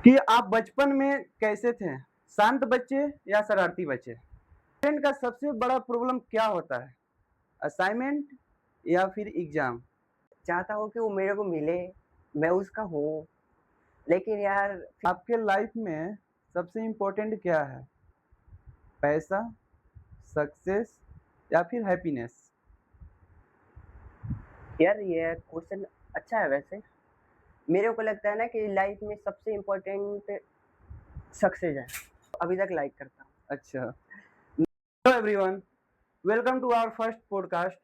कि आप बचपन में कैसे थे? शांत बच्चे या शरारती बच्चे? स्टूडेंट का सबसे बड़ा प्रॉब्लम क्या होता है? असाइनमेंट या फिर एग्ज़ाम? चाहता हूँ कि वो मेरे को मिले, मैं उसका हूँ, लेकिन यार आपके लाइफ में सबसे इम्पोर्टेंट क्या है? पैसा, सक्सेस या फिर हैप्पीनेस? ये क्वेश्चन अच्छा है वैसे। मेरे को लगता है ना कि लाइफ में सबसे इम्पोर्टेंट सक्सेस है। अभी तक लाइक करता हूँ। अच्छा। Hello everyone, welcome to our first podcast.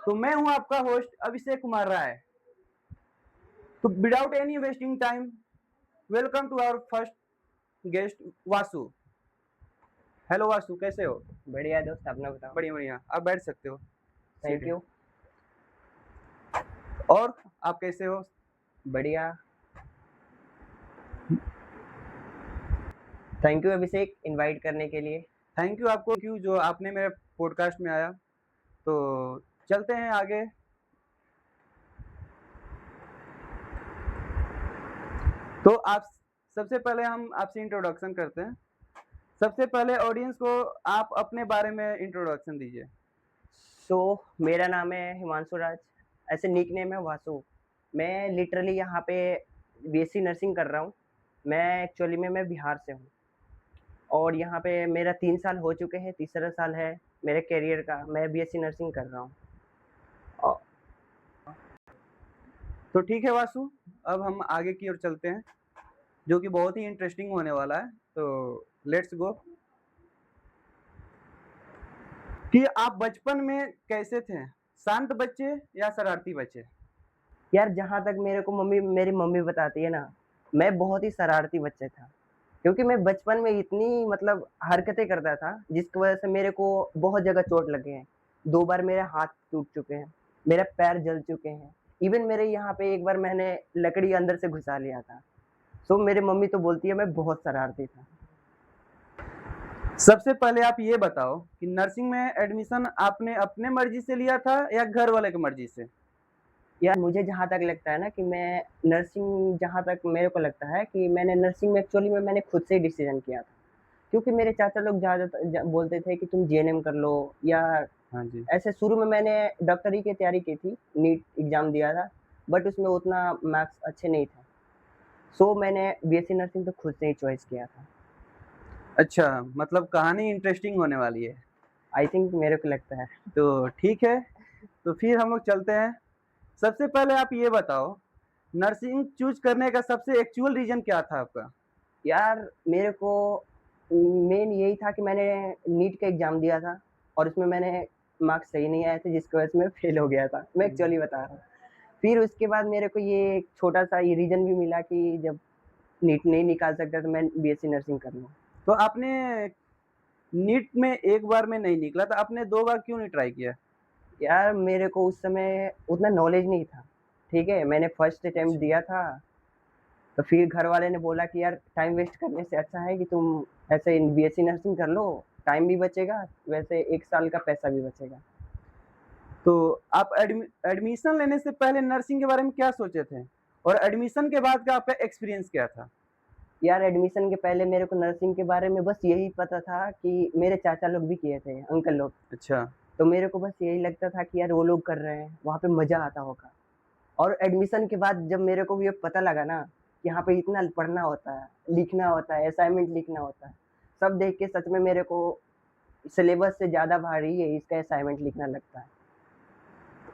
तो मैं हूँ आपका होस्ट अभिषेक कुमार राय। तो without any wasting time, welcome to our first guest Vasu. Hello Vasu, कैसे हो? बढ़िया दोस्त, अपना बताओ। बढ़िया बढ़िया, आप बैठ सकते हो। Thank seat you. और आप कैसे हो? बढ़िया। थैंक यू अभिषेक इनवाइट करने के लिए। थैंक यू आपको, थैंक यू जो आपने मेरे पॉडकास्ट में आया। तो चलते हैं आगे। तो आप सबसे पहले हम आपसे इंट्रोडक्शन करते हैं। सबसे पहले ऑडियंस को आप अपने बारे में इंट्रोडक्शन दीजिए। सो मेरा नाम है हिमांशु राज, ऐसे निक नेम है वासु। मैं लिटरली यहाँ पे बीएससी नर्सिंग कर रहा हूँ। मैं एक्चुअली में मैं बिहार से हूँ और यहाँ पे मेरा 3 साल हो चुके हैं, तीसरा साल है मेरे करियर का। मैं बीएससी नर्सिंग कर रहा हूँ। औ तो ठीक है वासु, अब हम आगे की ओर चलते हैं, जो कि बहुत ही इंटरेस्टिंग होने वाला है। तो लेट्स गो। कि आप बचपन में कैसे थे? शांत बच्चे या शरारती बच्चे? यार जहाँ तक मेरी मम्मी बताती है ना, मैं बहुत ही शरारती बच्चा था। क्योंकि मैं बचपन में इतनी मतलब हरकतें करता था, जिसकी वज़ह से मेरे को बहुत जगह चोट लगे हैं। 2 बार मेरे हाथ टूट चुके हैं, मेरे पैर जल चुके हैं। इवन मेरे यहाँ पे एक बार मैंने लकड़ी अंदर से घुसा लिया था। सो मेरी मम्मी तो बोलती है मैं बहुत शरारती था। सबसे पहले आप ये बताओ कि नर्सिंग में एडमिशन आपने अपने मर्जी से लिया था या घर वाले की मर्जी से? यार मुझे जहाँ तक लगता है ना कि मैं नर्सिंग जहाँ तक मेरे को लगता है कि मैंने नर्सिंग में एक्चुअली में मैंने खुद से ही डिसीज़न किया था। क्योंकि मेरे चाचा लोग ज़्यादातर बोलते थे कि तुम जीएनएम कर लो या हाँ जी। ऐसे शुरू में मैंने डॉक्टरी की तैयारी की थी, नीट एग्ज़ाम दिया था, बट उसमें उतना मार्क्स अच्छे नहीं थे। सो मैंने बीएससी नर्सिंग तो खुद से ही चॉइस किया था। अच्छा, मतलब कहानी इंटरेस्टिंग होने वाली है। आई थिंक मेरे को लगता है। तो ठीक है, तो फिर हम लोग चलते हैं। सबसे पहले आप ये बताओ, नर्सिंग चूज़ करने का सबसे एक्चुअल रीज़न क्या था आपका? यार मेरे को मेन यही था कि मैंने नीट का एग्ज़ाम दिया था और उसमें मैंने मार्क्स सही नहीं आए थे, जिसकी वजह से मैं फेल हो गया था। मैं हुँ। एक्चुअली बता रहा हूँ। फिर उसके बाद मेरे को ये एक छोटा-सा ये रीज़न भी मिला कि जब नीट नहीं निकाल सकता तो मैं बीएससी नर्सिंग कर लूँ। तो आपने नीट में एक बार में नहीं निकला, तो आपने 2 बार क्यों नहीं ट्राई किया? यार मेरे को उस समय उतना नॉलेज नहीं था, ठीक है? मैंने फर्स्ट अटेम्प्ट अच्छा। दिया था, तो फिर घर वाले ने बोला कि यार टाइम वेस्ट करने से अच्छा है कि तुम ऐसे बीएससी नर्सिंग कर लो, टाइम भी बचेगा, वैसे 1 साल का पैसा भी बचेगा। तो आप एडमिशन लेने से पहले नर्सिंग के बारे में क्या सोचे थे? और एडमिशन के बाद का आपका एक्सपीरियंस क्या था? यार एडमिशन के पहले मेरे को नर्सिंग के बारे में बस यही पता था कि मेरे चाचा लोग भी किए थे, अंकल लोग, अच्छा। तो मेरे को बस यही लगता था कि यार वो लोग कर रहे हैं, वहाँ पे मज़ा आता होगा। और एडमिशन के बाद जब मेरे को ये पता लगा ना, कि यहाँ पे इतना पढ़ना होता है, लिखना होता है, असाइनमेंट लिखना होता है, सब देख के सच में मेरे को सिलेबस से ज़्यादा भारी है इसका असाइनमेंट लिखना लगता है।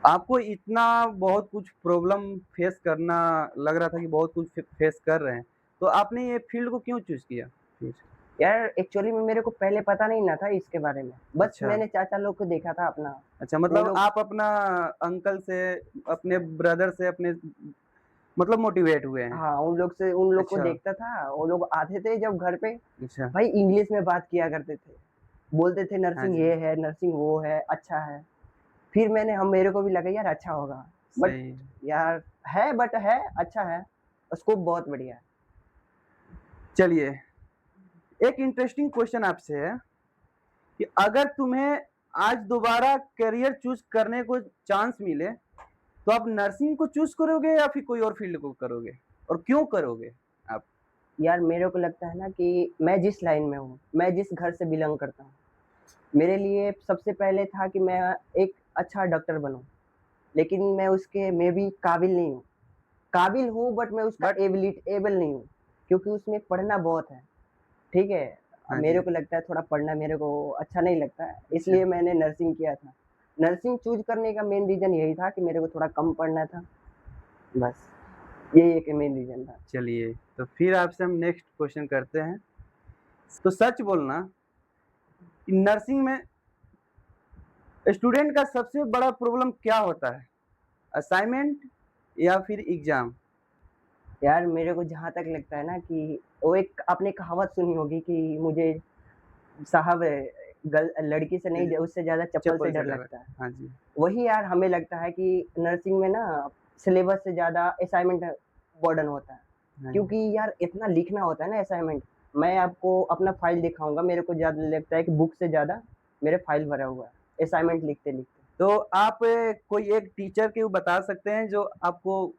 आपको इतना बहुत कुछ प्रॉब्लम फेस करना लग रहा था कि बहुत कुछ फेस कर रहे हैं, तो आपने ये फील्ड को क्यों चूज़ किया फिर? यार एक्चुअली में मेरे को पहले पता नहीं ना था इसके बारे में, बस अच्छा। मैंने चाचा लोग को देखा था अपना, अच्छा, वो मतलब लोग आप अपना अंकल से, अपने ब्रदर से, अपने मतलब मोटिवेट हुए हैं। हाँ, उन लोग को अच्छा। देखता था, वो लोग आते थे जब घर पे, अच्छा। भाई इंग्लिश में बात किया करते थे। बोलते थे हाँ नर्सिंग जी। ये है, नर्सिंग वो है, अच्छा है। फिर मेरे को भी लगा यार अच्छा होगा, बट सही। यार है, अच्छा है, स्कोप बहुत बढ़िया है। चलिए, एक इंटरेस्टिंग क्वेश्चन आपसे है कि अगर तुम्हें आज दोबारा करियर चूज़ करने को चांस मिले, तो आप नर्सिंग को चूज़ करोगे या फिर कोई और फील्ड को करोगे? और क्यों करोगे आप? यार मेरे को लगता है ना कि मैं जिस लाइन में हूँ, मैं जिस घर से बिलॉन्ग करता हूँ, मेरे लिए सबसे पहले था कि मैं एक अच्छा डॉक्टर बनूँ, लेकिन मैं उसके मेबी काबिल नहीं हूँ। काबिल हूँ बट मैं उसका बट एबल नहीं हूँ, क्योंकि उसमें पढ़ना बहुत है, ठीक है? हाँ मेरे जी, को लगता है थोड़ा पढ़ना मेरे को अच्छा नहीं लगता है, अच्छा, इसलिए मैंने नर्सिंग किया था। नर्सिंग चूज़ करने का मेन रीज़न यही था कि मेरे को थोड़ा कम पढ़ना था, बस यही एक मेन रीज़न था। चलिए, तो फिर आपसे हम नेक्स्ट क्वेश्चन करते हैं। तो सच बोलना कि नर्सिंग में स्टूडेंट का सबसे बड़ा प्रॉब्लम क्या होता है? असाइनमेंट या फिर एग्ज़ाम? यार मेरे को जहाँ तक लगता है ना कि वो एक आपने कहावत सुनी होगी कि मुझे साहब गल लड़की से नहीं उससे ज़्यादा चप्पल से चप्पल से डर डर लगता है। लगता है। हाँ जी, वही यार हमें लगता है कि नर्सिंग में ना सिलेबस से ज़्यादा असाइनमेंट बर्डन होता है। हाँ जी, क्योंकि यार इतना लिखना होता है ना असाइनमेंट, मैं आपको अपना फाइल दिखाऊँगा, मेरे को ज़्यादा लगता है कि बुक से ज़्यादा मेरे फाइल भरा हुआ है, असाइनमेंट लिखते-लिखते। तो आप कोई एक टीचर के वो बता सकते हैं जो आपको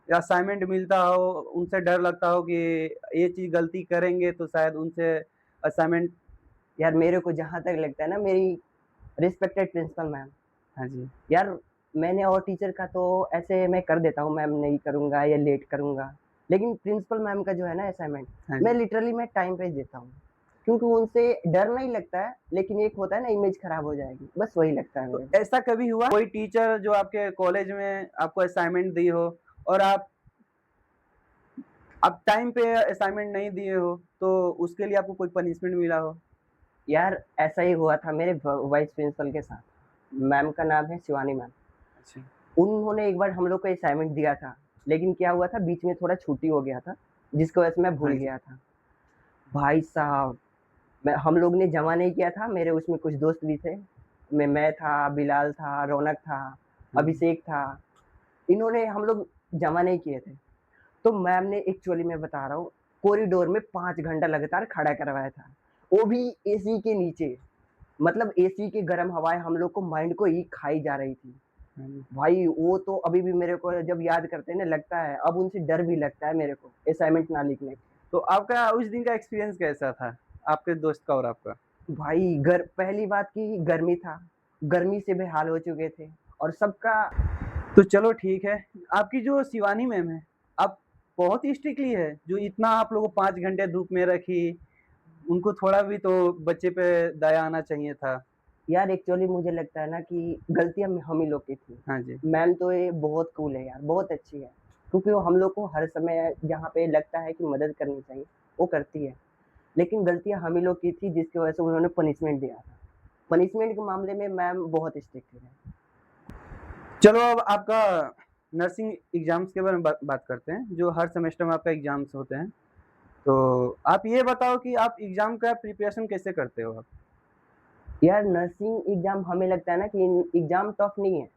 असाइनमेंट मिलता हो, उनसे डर लगता हो कि ये चीज़ गलती करेंगे तो शायद उनसे असाइनमेंट यार मेरे को जहाँ तक लगता है ना मेरी रिस्पेक्टेड प्रिंसिपल मैम, हाँ जी, यार मैंने और टीचर का तो ऐसे मैं कर देता हूँ, मैम नहीं करूँगा या लेट करूँगा। लेकिन प्रिंसिपल मैम का जो है ना असाइनमेंट, हाँ मैं जी। लिटरली मैं टाइम पे देता हूँ। क्योंकि उनसे डर नहीं लगता है, लेकिन एक होता है ना इमेज खराब हो जाएगी, बस वही लगता है तो मेरे को। ऐसा कभी हुआ कोई टीचर जो आपके कॉलेज में आपको असाइनमेंट दी हो और आप टाइम पे असाइनमेंट नहीं दिए हो, तो उसके लिए आपको कोई पनिशमेंट मिला हो? यार ऐसा ही हुआ था मेरे वाइस प्रिंसिपल के साथ। मैम का नाम है शिवानी मैम। अच्छा, उन्होंने एक बार हम लोग को असाइनमेंट दिया था, लेकिन क्या हुआ था बीच में थोड़ा छुट्टी हो गया था, जिसकी वजह से मैं भूल हाँ जी, गया था। भाई साहब मैं हम लोग ने जमा नहीं किया था, मेरे उसमें कुछ दोस्त भी थे। मैं था, बिलाल था, रौनक था, हाँ जी, अभिषेक था। इन्होंने हम लोग जमा नहीं किए थे। तो मैम ने एक्चुअली मैं बता रहा हूँ, कॉरिडोर में 5 घंटा लगातार खड़ा करवाया था। वो भी एसी के नीचे। मतलब एसी की गर्म हवाएँ हम लोग को माइंड को ही खाई जा रही थी। हाँ जी। भाई वो तो अभी भी मेरे को जब याद करते हैं ना लगता है, अब उनसे डर भी लगता है मेरे को असाइनमेंट ना लिखने। तो आपका उस दिन का एक्सपीरियंस कैसा था? आपके दोस्त का और आपका? भाई गर पहली बात कि गर्मी था, गर्मी से बेहाल हो चुके थे और सबका तो चलो ठीक है। आपकी जो शिवानी मैम है, आप बहुत ही स्ट्रिक्टली है, जो इतना आप लोगों को 5 घंटे धूप में रखी, उनको थोड़ा भी तो बच्चे पे दया आना चाहिए था। यार एक्चुअली मुझे लगता है ना कि गलतियाँ हम ही लोग की थी। हाँ जी, मैम तो ये बहुत कूल है यार, बहुत अच्छी है। क्योंकि वो हम लोग को हर समय जहाँ पे लगता है कि मदद करनी चाहिए, वो करती है। लेकिन गलतियाँ हम ही लोग की थी जिसकी वजह से उन्होंने पनिशमेंट दिया था। पनिशमेंट के मामले में मैम बहुत स्ट्रिक्ट है। चलो अब आपका नर्सिंग एग्ज़ाम्स के बारे में बात करते हैं, जो हर सेमेस्टर में आपका एग्ज़ाम्स होते हैं। तो आप ये बताओ कि आप एग्ज़ाम का प्रिपरेशन कैसे करते हो आप? यार नर्सिंग एग्ज़ाम हमें लगता है ना कि एग्ज़ाम टफ नहीं है,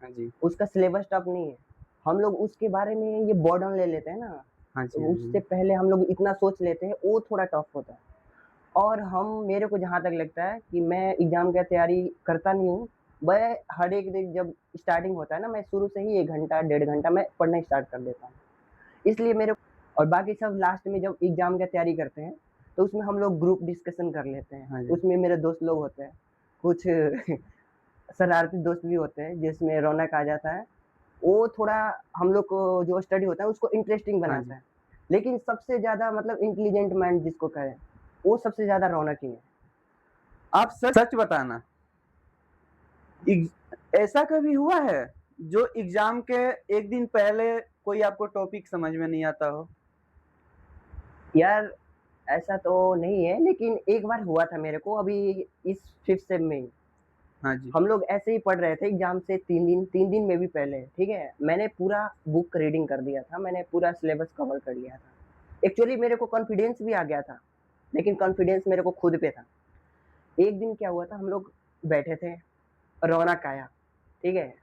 हाँ जी। उसका सिलेबस टफ नहीं है। हम लोग उसके बारे में ये बर्डन ले लेते हैं ना, हाँ जी, हाँ उससे जी। पहले हम लोग इतना सोच लेते हैं, वो थोड़ा टफ होता है। और हम मेरे को जहाँ तक लगता है कि मैं एग्ज़ाम का तैयारी करता नहीं हूँ। मैं हर एक दिन जब स्टार्टिंग होता है ना, मैं शुरू से ही 1 घंटा, डेढ़ घंटा मैं पढ़ना स्टार्ट कर देता हूँ। इसलिए मेरे और बाकी सब लास्ट में जब एग्ज़ाम का तैयारी करते हैं, तो उसमें हम लोग ग्रुप डिस्कशन कर लेते हैं। हाँ जी। उसमें मेरे दोस्त लोग होते हैं, कुछ शरारती दोस्त भी होते हैं, जिसमें रौनक आ जाता है। वो थोड़ा हम लोग को जो स्टडी होता है उसको इंटरेस्टिंग हाँ बनाता जी। है। लेकिन सबसे ज़्यादा मतलब इंटेलिजेंट माइंड जिसको कहें, वो सबसे ज़्यादा रौनक ही है। आप सच सच बताना, ऐसा कभी हुआ है जो एग्जाम के एक दिन पहले कोई आपको टॉपिक समझ में नहीं आता हो? यार ऐसा तो नहीं है, लेकिन एक बार हुआ था मेरे को अभी इस 5th सेम में ही। हाँ जी, हम लोग ऐसे ही पढ़ रहे थे एग्ज़ाम से 3 दिन में भी पहले, ठीक है? मैंने पूरा बुक रीडिंग कर दिया था, मैंने पूरा सिलेबस कवर कर लिया था। एक्चुअली मेरे को कॉन्फिडेंस भी आ गया था, लेकिन कॉन्फिडेंस मेरे को खुद पे था। एक दिन क्या हुआ था, हम लोग बैठे थे, रौनक आया, ठीक है?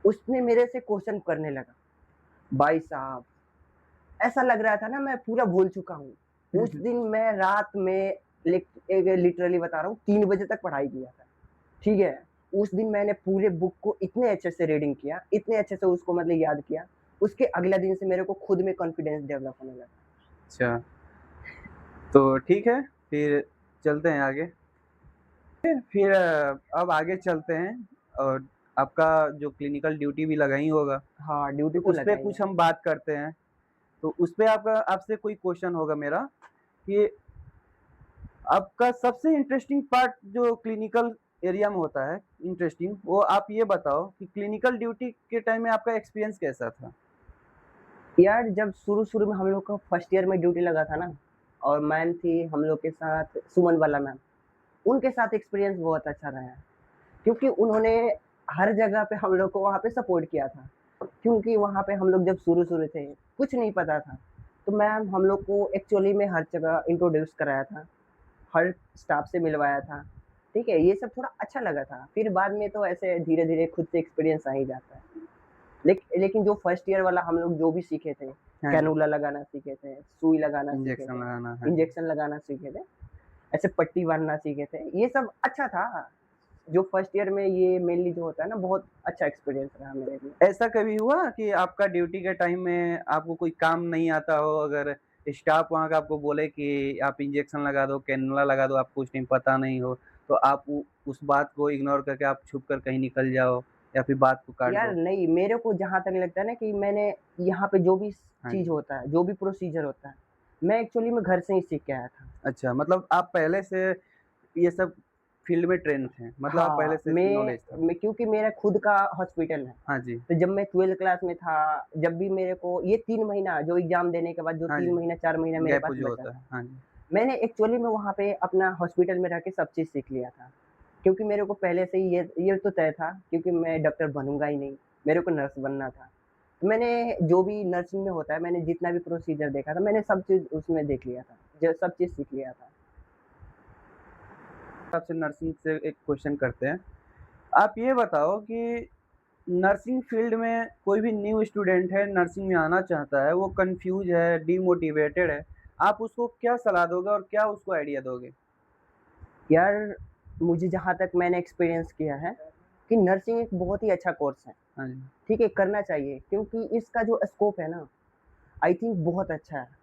उसने मेरे से क्वेश्चन करने लगा। भाई साहब, ऐसा लग रहा था ना मैं पूरा भूल चुका हूँ। उस दिन मैं रात में लिटरली बता रहा हूँ 3 बजे तक पढ़ाई किया था, ठीक है? उस दिन मैंने पूरे बुक को इतने अच्छे से रीडिंग किया, इतने अच्छे से उसको मतलब याद किया, उसके अगले दिन से मेरे को खुद में कॉन्फिडेंस डेवलप होने लगा। अच्छा। तो ठीक है, फिर चलते हैं आगे। फिर अब आगे चलते हैं और आपका जो क्लिनिकल ड्यूटी भी लगा ही होगा, हाँ, ड्यूटी तो तो उस पे लगा ही कुछ है। हम बात करते हैं। तो उस पे आपका आपसे कोई क्वेश्चन होगा मेरा कि आपका सबसे इंटरेस्टिंग पार्ट जो क्लिनिकल एरिया में होता है, इंटरेस्टिंग, वो आप ये बताओ कि क्लिनिकल ड्यूटी के टाइम में आपका एक्सपीरियंस कैसा था? यार जब शुरू-शुरू में हम लोग का फर्स्ट ईयर में ड्यूटी लगा था ना और मैम थी हम लोग के साथ सुमन बाला मैम, उनके साथ एक्सपीरियंस बहुत अच्छा रहा है। क्योंकि उन्होंने हर जगह पे हम लोग को वहाँ पे सपोर्ट किया था। क्योंकि वहाँ पे हम लोग जब शुरू-शुरू थे, कुछ नहीं पता था। तो मैम हम लोग को एक्चुअली में हर जगह इंट्रोड्यूस कराया था, हर स्टाफ से मिलवाया था। ठीक है? ये सब थोड़ा अच्छा लगा था। फिर बाद में तो ऐसे धीरे-धीरे खुद से एक्सपीरियंस आ ही जाता है। लेकिन जो फर्स्ट ईयर वाला हम लोग जो भी सीखे थे, हाँ जी, कैनुला लगाना सीखे थे, सुई लगाना सीखे इंजेक्शन थे, लगाना, हाँ जी। इंजेक्शन लगाना सीखे थे, ऐसे पट्टी बाँधना सीखे थे। ये सब अच्छा था। जो फर्स्ट ईयर में ये मेनली जो होता है ना बहुत अच्छा एक्सपीरियंस रहा मेरे लिए। ऐसा कभी हुआ कि आपका ड्यूटी के टाइम में आपको कोई काम नहीं आता हो, अगर स्टाफ वहाँ का आपको बोले कि आप इंजेक्शन लगा दो, कैनुला लगा दो, आपको उस टाइम पता नहीं हो, तो आप उ उस बात को इग्नोर करके आप छुप कर कहीं निकल जाओ या फिर बात को काट यार दो? नहीं, मेरे को जहाँ तक लगता है ना कि मैंने यहाँ पे जो भी हाँ चीज़ जी। होता है, जो भी प्रोसीजर होता है, मैं एक्चुअली में घर से ही सीख के आया था। अच्छा, मतलब आप पहले से ये सब फ़ील्ड में ट्रेन थे, मतलब आप पहले हाँ, से नॉलेज था। मैं क्योंकि मेरा खुद का हॉस्पिटल है। हाँ जी, तो जब मैं 12th क्लास में था, जब भी मेरे को ये 3 महीना जो एग्ज़ाम देने के बाद जो हाँ 3 जी, महीना 4 महीना मेरे गैप पास जो बचा होता है। था, हाँ जी, मैंने एक्चुअली में वहाँ पे अपना हॉस्पिटल में रह के सब चीज़ सीख लिया था। क्योंकि मेरे को पहले से ही ये तो तय था क्योंकि मैं डॉक्टर बनूँगा ही नहीं, मेरे को नर्स बनना था। तो मैंने जो भी नर्सिंग में होता है, मैंने जितना भी प्रोसीजर देखा था, मैंने सब चीज़ उसमें देख लिया था, जो सब चीज़ सीख लिया था। आपसे नर्सिंग से एक क्वेश्चन करते हैं। आप ये बताओ कि नर्सिंग फ़ील्ड में कोई भी न्यू स्टूडेंट है, नर्सिंग में आना चाहता है, वो कन्फ्यूज़ है, डीमोटिवेटेड है, आप उसको क्या सलाह दोगे और क्या उसको आइडिया दोगे? यार, मुझे जहाँ तक मैंने एक्सपीरियंस किया है कि नर्सिंग एक बहुत ही अच्छा कोर्स है, हाँ जी, ठीक है? करना चाहिए क्योंकि इसका जो स्कोप है ना, आई थिंक बहुत अच्छा है।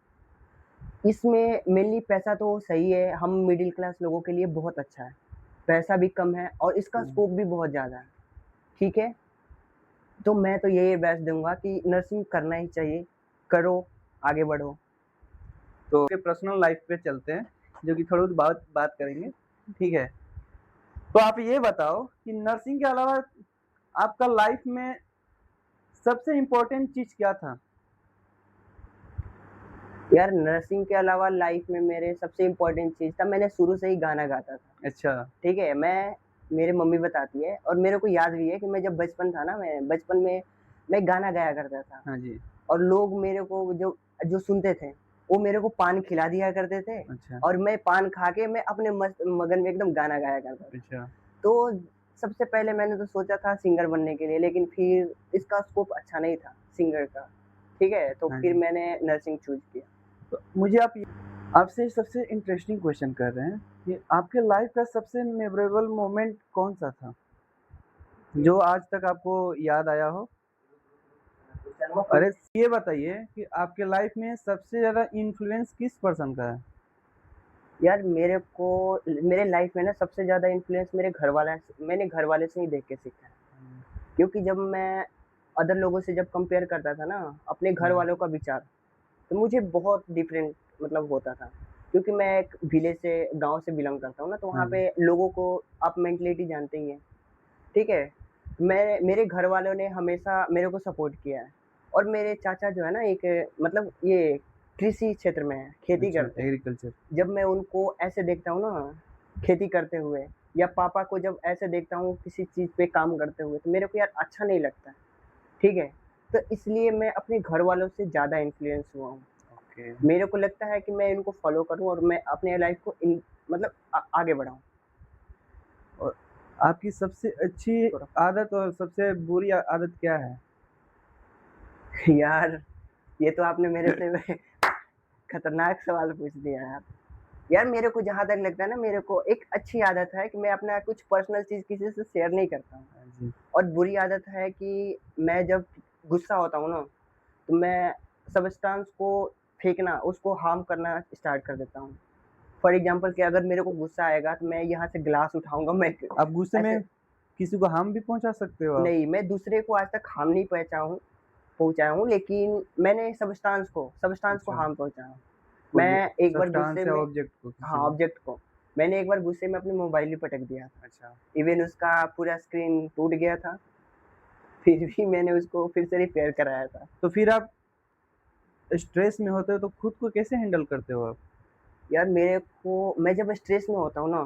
इसमें मेनली पैसा तो सही है, हम मिडल क्लास लोगों के लिए बहुत अच्छा है। पैसा भी कम है और इसका हुँ। स्कोप भी बहुत ज़्यादा है, ठीक है? तो मैं तो यही एडवाइस दूँगा कि नर्सिंग करना ही चाहिए, करो, आगे बढ़ो। तो आपके पर्सनल लाइफ़ पे चलते हैं, जो कि थोड़ी बहुत बात करेंगे, ठीक है? तो आप ये बताओ कि नर्सिंग के अलावा आपका लाइफ़ में सबसे इम्पोर्टेंट चीज़ क्या था? यार नर्सिंग के अलावा लाइफ़ में मेरे सबसे इम्पोर्टेंट चीज़ था मैंने शुरू से ही गाना गाता था, अच्छा, ठीक है? मेरी मम्मी बताती है और मेरे को याद भी है कि मैं जब बचपन था ना, मैं बचपन में मैं गाना गाया करता था हाँ जी, और लोग मेरे को जो जो सुनते थे, वो मेरे को पान खिला दिया करते थे अच्छा, और मैं पान खा के मैं अपने मस्त मगन में एकदम गाना गाया करता था। अच्छा, तो सबसे पहले मैंने तो सोचा था सिंगर बनने के लिए, लेकिन फिर इसका स्कोप अच्छा नहीं था सिंगर का, ठीक है? तो हाँ फिर जी। मैंने नर्सिंग चूज़ किया। तो मुझे आप ये आपसे सबसे इंटरेस्टिंग क्वेश्चन कर रहे हैं कि आपके लाइफ़ का सबसे मेमोरेबल मोमेंट कौन-सा था? जो आज तक आपको याद आया हो? अरे! ये बताइए कि आपके लाइफ़ में सबसे ज़्यादा इन्फ्लुएंस किस पर्सन का है? यार मेरे को मेरे लाइफ में ना सबसे ज़्यादा इन्फ्लुएंस मैंने घरवाले से ही देख के सीखा है। हुँ, क्योंकि जब मैं अदर लोगों से जब कंपेयर करता था ना, अपने हाँ जी, घरवालों का विचार, तो मुझे बहुत डिफरेंट मतलब होता था। क्योंकि मैं एक विलेज से गाँव से बिलॉन्ग करता हूँ ना, तो हाँ वहाँ जी, पे लोगों को आप मेंटलिटी जानते ही हैं, ठीक है? मेरे घरवालों ने हमेशा मेरे को सपोर्ट किया है और मेरे चाचा जो है ना एक मतलब ये कृषि क्षेत्र में है, खेती अच्छा करते हैं। एग्रीकल्चर, जब मैं उनको ऐसे देखता हूँ ना, खेती करते हुए या पापा को जब ऐसे देखता हूँ किसी चीज़ पे काम करते हुए, तो मेरे को यार अच्छा नहीं लगता है, ठीक है? तो इसलिए मैं अपने घरवालों से ज़्यादा इन्फ्लुएंस हुआ हूँ। ओके। मेरे को लगता है कि मैं इनको फ़ॉलो करूँ और मैं अपने लाइफ़ को इन मतलब आगे बढ़ाऊँ। और आपकी सबसे अच्छी थोड़ा आदत और सबसे बुरी आदत क्या है? यार, ये तो आपने मेरे से खतरनाक सवाल पूछ दिया यार। यार मेरे को जहाँ तक लगता है ना, मेरे को एक अच्छी आदत है कि मैं अपना कुछ पर्सनल चीज़ किसी से शेयर नहीं करता हूँ। हाँ जी, और बुरी आदत है कि मैं जब गुस्सा होता हूँ ना, तो मैं सब्सटेंस को फेंकना, उसको हार्म करना स्टार्ट कर देता हूँ। फॉर एग्जांपल कि अगर मेरे को गुस्सा आएगा तो मैं यहाँ से ग्लास उठाऊँगा, मैं आप गुस्से ऐसे में किसी को हार्म भी पहुँचा सकते हो आप? नहीं, मैं दूसरे को आज तक हार्म नहीं पहुँचाया हूँ, लेकिन मैंने सब्सटेंस को अच्छा, हार्म पहुँचाया हूँ। कोई भी मैं एक बार सब्सटेंस गुस्से या में ऑब्जेक्ट को किसी हाँ, को? ऑब्जेक्ट को। मैंने एक बार गुस्से में अपनी मोबाइल ही पटक दिया था। अच्छा, इवन उसका पूरा स्क्रीन टूट गया था, फिर भी मैंने उसको फिर से रिपेयर कराया था। तो फिर आप स्ट्रेस में होते हो तो खुद को कैसे हैंडल करते हो आप? यार मैं जब स्ट्रेस में होता हूँ ना,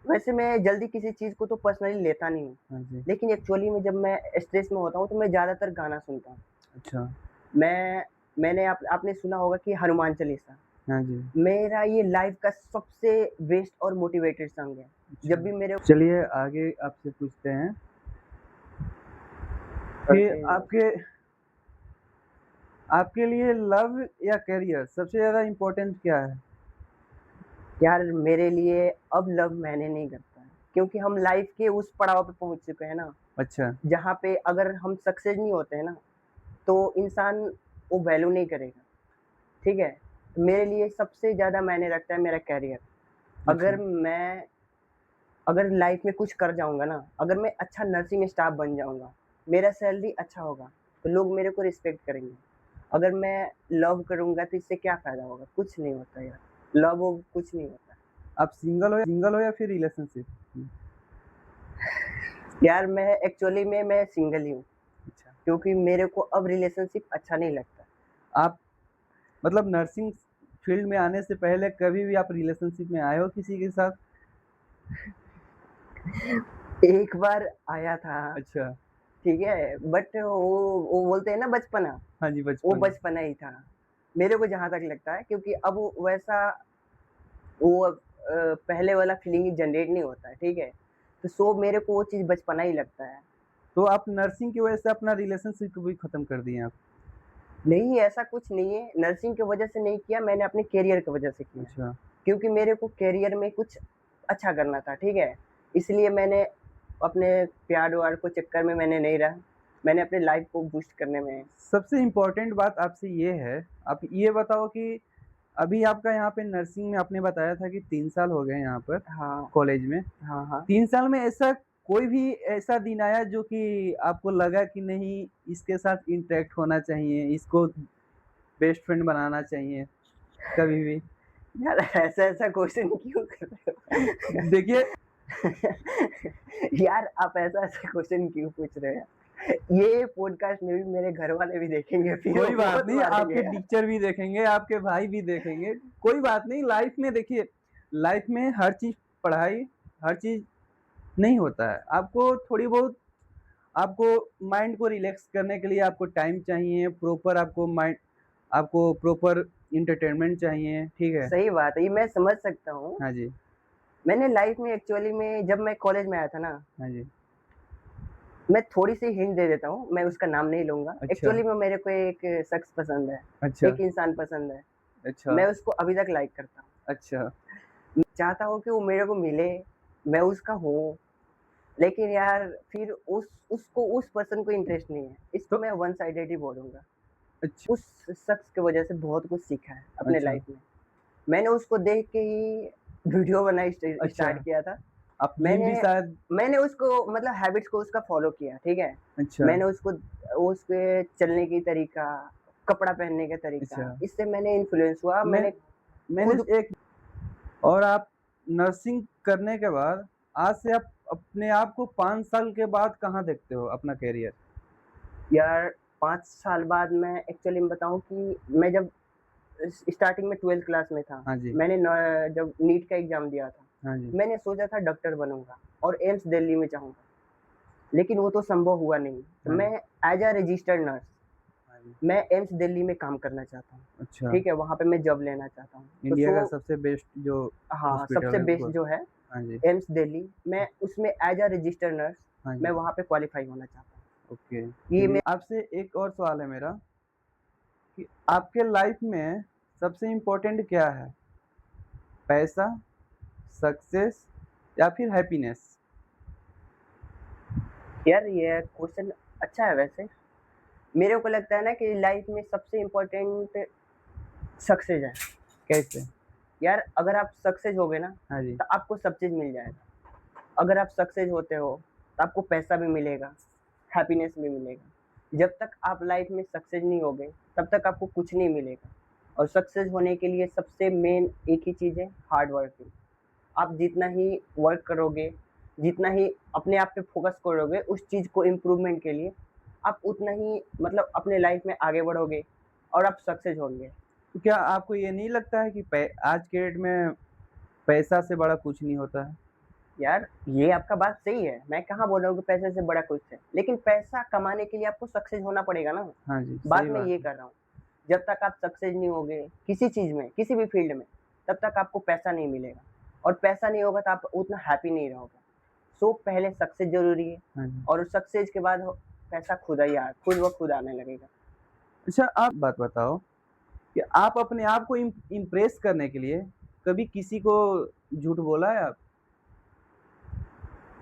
वैसे मैं जल्दी किसी चीज़ को तो पर्सनली लेता नहीं हूँ। हाँ जी, लेकिन एक्चुअली में जब मैं स्ट्रेस में होता हूँ तो मैं ज़्यादातर गाना सुनता हूँ। अच्छा, मैं मैंने आपने सुना होगा कि हनुमान चालीसा, हाँ जी, मेरा ये लाइफ़ का सबसे बेस्ट और मोटिवेटेड सॉन्ग है। अच्छा। जब भी मेरे चलिए आगे आपसे पूछते हैं कि करते आपके आपके लिए लव या करियर सबसे ज़्यादा इम्पोर्टेंट क्या है? यार मेरे लिए अब लव मैंने नहीं करता है, क्योंकि हम लाइफ़ के उस पड़ाव पे पहुँच चुके हैं ना, अच्छा, जहाँ पे अगर हम सक्सेस नहीं होते हैं ना, तो इंसान वो वैल्यू नहीं करेगा, ठीक है? मेरे लिए सबसे ज़्यादा मायने रखता है मेरा करियर। अच्छा, अगर मैं अगर लाइफ़ में कुछ कर जाऊँगा ना, अगर मैं अच्छा नर्सिंग स्टाफ बन जाऊँगा, मेरा सैलरी अच्छा होगा, तो लोग मेरे को रिस्पेक्ट करेंगे। अगर मैं लव करूँगा तो इससे क्या फ़ायदा होगा? कुछ नहीं होता यार, लव-वव कुछ नहीं होता। आप सिंगल हो या फिर रिलेशनशिप में? यार मैं सिंगल ही हूँ, अच्छा, क्योंकि मेरे को अब रिलेशनशिप अच्छा नहीं लगता। आप मतलब नर्सिंग फील्ड में आने से पहले कभी भी आप रिलेशनशिप में आए हो किसी के साथ? एक बार आया था, अच्छा, ठीक है? बट वो बोलते हैं ना बचपना, हाँ जी, वो बचपन। बचपना ही था। मेरे को जहाँ तक लगता है, क्योंकि अब वो पहले वाला फीलिंग जनरेट नहीं होता है, ठीक है? तो सो मेरे को वो चीज़ बचपना ही लगता है। तो आप नर्सिंग की वजह से अपना रिलेशनशिप भी खत्म कर दिए आप? नहीं, ऐसा कुछ नहीं है, नर्सिंग की वज़ह से नहीं किया, मैंने अपने करियर की वज़ह से किया है। अच्छा, क्योंकि मेरे को करियर में कुछ अच्छा करना था, ठीक है? इसलिए मैंने अपने प्यार-व्यार को चक्कर में मैंने नहीं रहा, मैंने अपनी लाइफ़ को बूस्ट करने में सबसे इम्पोर्टेंट बात आपसे ये है, आप ये बताओ कि अभी आपका यहाँ पे नर्सिंग में आपने बताया था कि 3 साल हो गए यहाँ पर हाँ, कॉलेज में। हाँ, हाँ। 3 साल में ऐसा कोई भी ऐसा दिन आया जो कि आपको लगा कि नहीं इसके साथ इंटरैक्ट होना चाहिए, इसको बेस्ट फ्रेंड बनाना चाहिए, कभी भी? यार ऐसा-ऐसा क्वेश्चन क्यों कर रहे हो? देखिए यार आप ऐसा-ऐसा क्वेश्चन क्यों पूछ रहे हैं? ये पॉडकास्ट में भी मेरे घरवाले भी देखेंगे, फिर वो कोई बात बहुत नहीं, मारेंगे आपके यार। टीचर भी देखेंगे, आपके भाई भी देखेंगे, कोई बात नहीं लाइफ़ में देखिए, लाइफ़ में हर चीज़ पढ़ाई, हर चीज़ नहीं होता है। आपको थोड़ी बहुत आपको माइंड को रिलैक्स करने के लिए आपको टाइम चाहिए, आपको प्रॉपर एंटरटेनमेंट चाहिए, ठीक है? सही बात है, ये मैं समझ सकता हूँ। हाँ जी, मैंने लाइफ़ में एक्चुअली में जब मैं कॉलेज में आया था ना, हाँ जी। मैं थोड़ी-सी हिंट दे देता हूँ, मैं उसका नाम नहीं लूँगा। अच्छा, एक्चुअली में मेरे को एक शख़्स पसंद है, अच्छा, एक इंसान पसंद है। अच्छा, मैं उसको अभी तक लाइक करता हूँ। अच्छा, मैं चाहता हूँ कि वो मेरे को मिले, मैं उसका हूँ, लेकिन यार फिर उसको उस पर्सन को इंटरेस्ट नहीं है। इसको तो मैं वन साइडेड ही बोलूँगा। अच्छा, उस शख़्स की वज़ह से बहुत कुछ सीखा है अपने अच्छा, लाइफ़ में। मैंने उसको देख के ही वीडियो बनाई अच्छा, स्टार्ट किया था। आप जिम भी मैंने शायद मैंने उसको मतलब हैबिट्स को उसका फ़ॉलो किया, ठीक है? अच्छा, मैंने उसके चलने की तरीका, कपड़ा पहनने का अच्छा, तरीका, इससे मैंने इन्फ्लुएंस हुआ। मैं मैंने मैंने खुद एक और आप नर्सिंग करने के बाद आज से आप अपने आप को 5 साल के बाद कहाँ देखते हो अपना करियर? यार 5 साल बाद मैं एक्चुअली में बताऊँ कि मैं जब स्टार्टिंग में 12th क्लास में था, हाँ जी, मैंने न जब नीट का एग्ज़ाम दिया था, हाँ जी, मैंने सोचा था डॉक्टर बनूँगा और एम्स दिल्ली में जाऊँगा, लेकिन वो तो संभव हुआ नहीं। तो हाँ, मैं एज़ अ रजिस्टर्ड नर्स हाँ जी। मैं एम्स दिल्ली में काम करना चाहता हूँ, अच्छा, ठीक है? वहाँ पे मैं जॉब लेना चाहता हूँ। तो इंडिया का सो सबसे बेस्ट जो हाँ, हॉस्पिटल सबसे है बेस्ट वो जो है हाँ जी, एम्स दिल्ली, मैं उसमें एज़ अ रजिस्टर्ड नर्स हाँ मैं जी, वहाँ पे क्वालीफाई होना चाहता हूँ। ओके। ये चलिए मैं आपसे एक और सवाल है मेरा कि आपके लाइफ में सबसे इम्पोर्टेंट क्या है? पैसा, सक्सेस या फिर हैप्पीनेस? यार ये क्वेश्चन अच्छा है वैसे। मेरे को लगता है ना कि लाइफ में सबसे इम्पोर्टेंट सक्सेस है। कैसे? यार अगर आप सक्सेस हो गए ना, हाँ जी। तो आपको सब चीज़ मिल जाएगा। अगर आप सक्सेस होते हो, तो आपको पैसा भी मिलेगा, हैप्पीनेस भी मिलेगा। जब तक आप लाइफ में सक्सेस नहीं होगे, तब तक आपको कुछ नहीं मिलेगा। और सक्सेस होने के लिए सबसे मेन एक ही चीज़ है, हार्ड वर्किंग। आप जितना ही वर्क करोगे, जितना ही अपने आप पे फ़ोकस करोगे उस चीज़ को इम्प्रूवमेंट के लिए, आप उतना ही मतलब अपने लाइफ में आगे बढ़ोगे और आप सक्सेस होंगे। तो क्या आपको ये नहीं लगता है कि आज के डेट में पैसा से बड़ा कुछ नहीं होता है? यार, ये आपका बात सही है, मैं कहाँ बोल रहा हूँ कि पैसे से बड़ा कुछ है, लेकिन पैसा कमाने के लिए आपको सक्सेस होना पड़ेगा ना। हाँ जी, बात सही मैं बात ये है। कर रहा हूँ, जब तक आप सक्सेस नहीं होगे किसी चीज़ में, किसी भी फ़ील्ड में, तब तक आपको पैसा नहीं मिलेगा और पैसा नहीं होगा तो आप उतना हैप्पी नहीं रहोगे। सो पहले सक्सेस ज़रूरी है हाँ जी। और सक्सेस के बाद पैसा खुद ब खुद आने लगेगा। अच्छा आप बात बताओ कि आप अपने आप को इम्प्रेस करने के लिए कभी किसी को झूठ बोला है आप?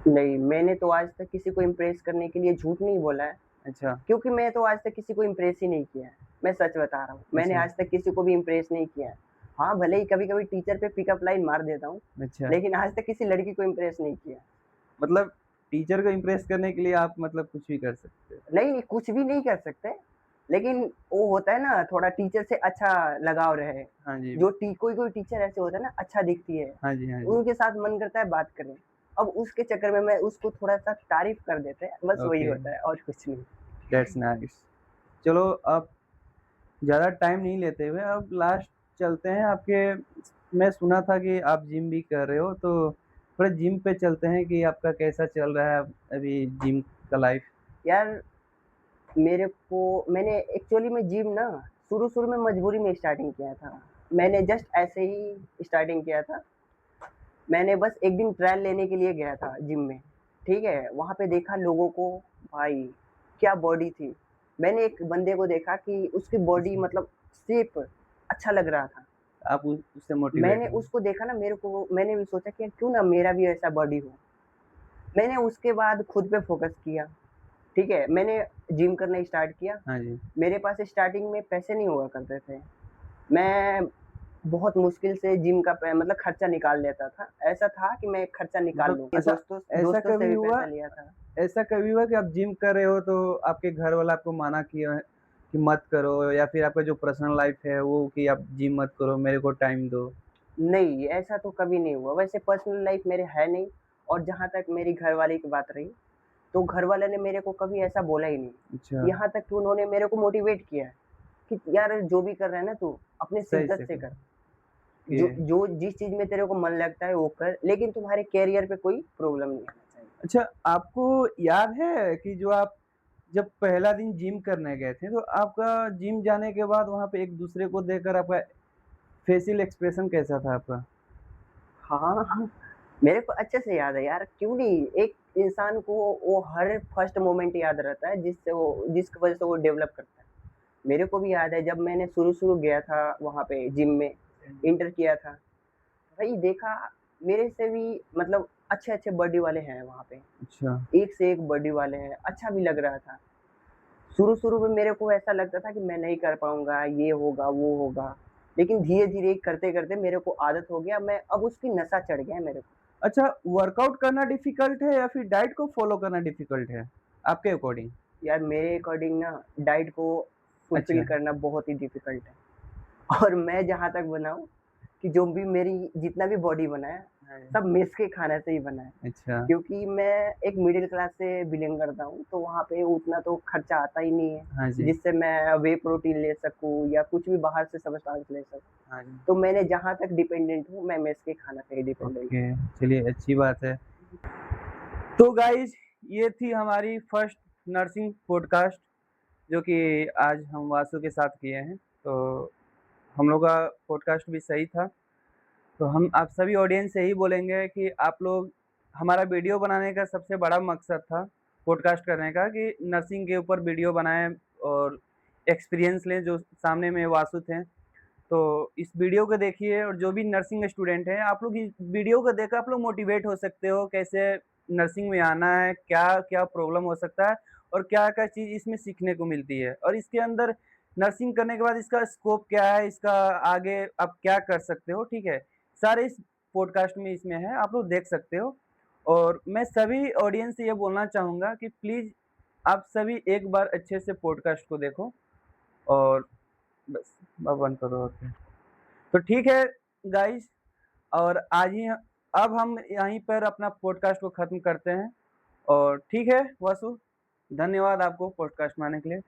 नहीं, मैंने तो आज तक किसी को इम्प्रेस करने के लिए झूठ नहीं बोला है, अच्छा, क्योंकि मैं तो आज तक किसी को इम्प्रेस ही नहीं किया है। मैं सच बता रहा हूँ, मैंने अच्छा, आज तक किसी को भी इम्प्रेस नहीं किया है। हाँ, भले ही कभी-कभी टीचर पे पिकअप लाइन मार देता हूँ, अच्छा। लेकिन आज तक किसी लड़की को इम्प्रेस नहीं किया। मतलब टीचर को इम्प्रेस करने के लिए आप मतलब कुछ भी कर सकते हो। नहीं, कुछ भी नहीं कर सकते, लेकिन वो होता है ना थोड़ा टीचर से अच्छा लगाव रहे। हाँ जी। जो टी कोई-कोई टीचर ऐसे होता है ना अच्छा दिखती है, हाँ जी, हाँ जी। उनके साथ मन करता है बात करें। अब उसके चक्कर में मैं उसको थोड़ा-सा तारीफ़ कर देते हैं, बस वही ओके, होता है और कुछ नहीं। That's nice. चलो अब ज़्यादा टाइम नहीं लेते हुए अब लास्ट चलते हैं आपके मैं सुना था कि आप जिम भी कर रहे हो, तो थोड़ा जिम पे चलते हैं कि आपका कैसा चल रहा है अभी जिम का लाइफ? यार मैंने एक्चुअली में जिम ना शुरू-शुरू में मजबूरी में स्टार्टिंग किया था। मैंने जस्ट ऐसे ही स्टार्टिंग किया था। मैंने बस एक दिन ट्रायल लेने के लिए गया था जिम में, ठीक है? वहाँ पे देखा लोगों को, भाई क्या बॉडी थी। मैंने एक बंदे को देखा कि उसकी बॉडी अच्छा, मतलब शेप अच्छा लग रहा था। आप उ उससे मोटिवेट मैंने हुए। उसको देखा ना मैंने भी सोचा कि क्यों ना मेरा भी ऐसा बॉडी हो। मैंने उसके बाद खुद पे फ़ोकस किया, ठीक है? मैंने जिम करना स्टार्ट किया। हाँ जी, मेरे पास स्टार्टिंग में पैसे नहीं हुआ करते थे। मैं बहुत मुश्किल से जिम का मतलब खर्चा निकाल लेता था। ऐसा था कि मैं खर्चा निकाल मतलब लूँ। ये ऐसा ऐसा दोस्तों से कभी भी हुआ पैसा लिया था। ऐसा कभी हुआ कि आप जिम कर रहे हो तो आपके घर वाला आपको मना किए हैं कि मत करो या फिर आपका जो पर्सनल लाइफ है वो कि आप जिम मत करो, मेरे को टाइम दो? नहीं, ऐसा तो कभी नहीं हुआ। वैसे पर्सनल लाइफ़ मेरे है नहीं और जहाँ तक मेरी घरवाली की बात रही, तो घरवाले ने मेरे को कभी ऐसा बोला ही अच्छा, नहीं। यहाँ तक कि उन्होंने मेरे को मोटिवेट किया है कि यार जो भी कर रहा है ना तू, अपने सही शिद्दत से से कर। ओके। जो जो जिस चीज़ में तेरे को मन लगता है वो कर, लेकिन तुम्हारे करियर पे कोई प्रॉब्लम नहीं आना चाहिए। अच्छा, आपको याद है कि जो आप जब पहला दिन जिम करने गए थे, तो आपका जिम जाने के बाद वहाँ पे एक-दूसरे को देखकर आपका फेशियल एक्सप्रेशन कैसा था आपका? हाँ, हाँ। मेरे को अच्छे से याद है यार, क्यों नहीं? एक इंसान को वो हर फर्स्ट मोमेंट याद रहता है जिसकी वज़ह से वो डेवलप करता है। मेरे को भी याद है जब मैंने शुरू-शुरू गया था वहाँ पे जिम में, एंटर किया था, भाई देखा मेरे से भी मतलब अच्छे-अच्छे बॉडी वाले हैं वहाँ पे। अच्छा, एक से एक बॉडी वाले हैं, अच्छा भी लग रहा था। शुरू-शुरू में मेरे को ऐसा लगता था कि मैं नहीं कर पाऊँगा, ये होगा, वो होगा। लेकिन धीरे-धीरे करते-करते मेरे को आदत हो गया, मैं अब उसकी नशा चढ़ गया है मेरे को। अच्छा वर्कआउट करना डिफ़िकल्ट है या फिर डाइट को फ़ॉलो करना डिफ़िकल्ट है, आपके अकॉर्डिंग? यार मेरे अकॉर्डिंग ना डाइट को फुलफ़िल अच्छा, करना बहुत ही डिफ़िकल्ट है और मैं जहाँ तक बनाऊँ कि जो भी मेरी जितना भी बॉडी बना है, हाँ, सब मेस के खाने से ही बना है। अच्छा, क्योंकि मैं एक मिडिल क्लास से बिलॉन्ग करता हूँ, तो वहाँ पे उतना तो खर्चा आता ही नहीं है, हाँ जी, जिससे मैं व्हे प्रोटीन ले सकूँ या कुछ भी बाहर से सब्सटेंस ले सकूँ। हाँ जी। तो मैंने जहाँ तक डिपेंडेंट हूँ, मैं मेस के खाना पे ही डिपेंडेंट हूँ। ओके, चलिए अच्छी बात है। तो गाइज़ ये थी हमारी फर्स्ट नर्सिंग पॉडकास्ट जो कि आज हम वासु के साथ किए हैं। तो हम लोग का पॉडकास्ट भी सही था। तो हम आप सभी ऑडियंस से यही बोलेंगे कि आप लोग हमारा वीडियो बनाने का सबसे बड़ा मकसद था, पॉडकास्ट करने का कि नर्सिंग के ऊपर वीडियो बनाएँ और एक्सपीरियंस लें जो सामने में वासु थे। तो इस वीडियो को देखिए और जो भी नर्सिंग स्टूडेंट हैं, आप लोग इस वीडियो को देखकर आप लोग मोटिवेट हो सकते हो, कैसे नर्सिंग में आना है, क्या-क्या प्रॉब्लम हो सकता है और क्या-क्या चीज़ इसमें सीखने को मिलती है। और इसके अंदर नर्सिंग करने के बाद इसका स्कोप क्या है, इसका आगे आप क्या कर सकते हो, ठीक है? सारे इस पॉडकास्ट में इसमें है, आप लोग देख सकते हो। और मैं सभी ऑडियंस से ये बोलना चाहूँगा कि प्लीज़ आप सभी एक बार अच्छे से पॉडकास्ट को देखो और बस अब बंद करो। ओके। तो ठीक है गाइज़, और आज ही अब हम यहीं पर अपना पॉडकास्ट को ख़त्म करते हैं। और ठीक है वासु, धन्यवाद आपको पॉडकास्ट में आने के लिए।